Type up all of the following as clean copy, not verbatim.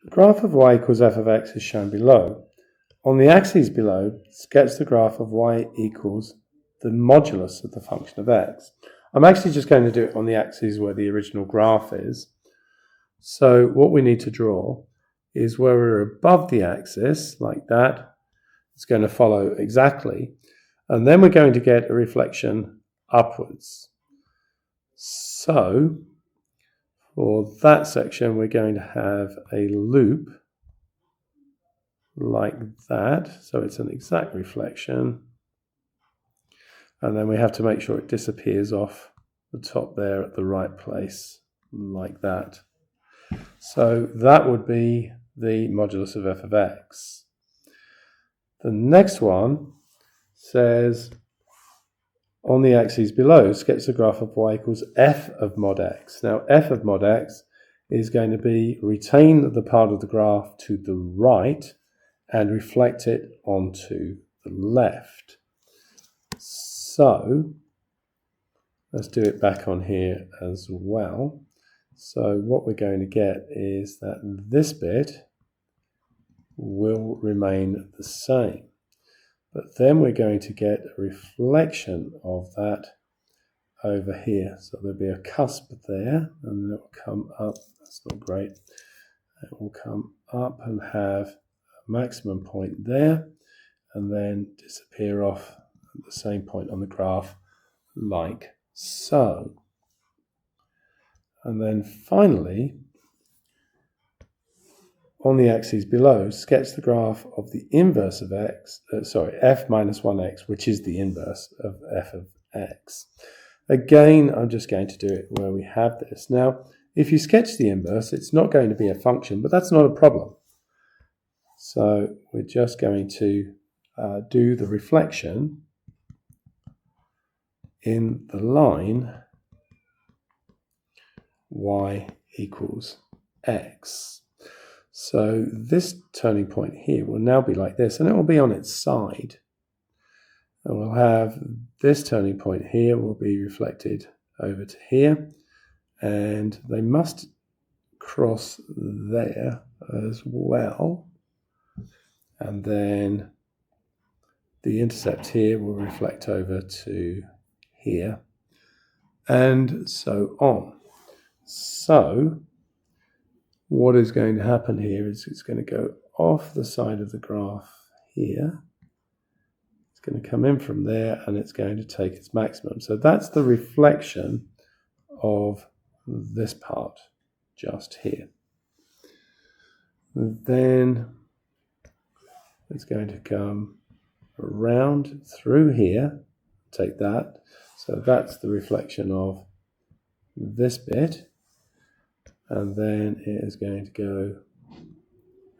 The graph of y equals f of x is shown below. On the axes below, sketch the graph of y equals the modulus of the function of x. I'm actually just going to do it on the axes where the original graph is. So what we need to draw is where we're above the axis, like that. It's going to follow exactly. And then we're going to get a reflection upwards. So for that section, we're going to have a loop like that. So it's an exact reflection. And then we have to make sure it disappears off the top there at the right place, like that. So that would be the modulus of f of x. The next one says, on the axes below, sketch the graph of y equals f of mod x. Now, f of mod x is going to be retain the part of the graph to the right and reflect it onto the left. So let's do it back on here as well. So what we're going to get is that this bit will remain the same. But then we're going to get a reflection of that over here. So there'll be a cusp there, and then it will come up. That's not great. It will come up and have a maximum point there, and then disappear off at the same point on the graph, like so. And then finally, on the axes below, sketch the graph of the inverse of x, f minus 1x, which is the inverse of f of x. Again, I'm just going to do it where we have this. Now, if you sketch the inverse, it's not going to be a function, but that's not a problem. So we're just going to do the reflection in the line y equals x. So this turning point here will now be like this, and it will be on its side. And we'll have this turning point here will be reflected over to here, and they must cross there as well. And then the intercept here will reflect over to here, and so on. So what is going to happen here is it's going to go off the side of the graph here. It's going to come in from there, and it's going to take its maximum. So that's the reflection of this part just here. Then it's going to come around through here, take that. So that's the reflection of this bit. And then it is going to go,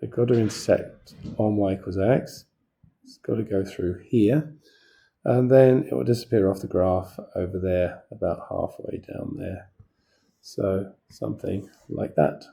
they've got to intersect on y equals x. It's got to go through here. And then it will disappear off the graph over there, about halfway down there. So something like that.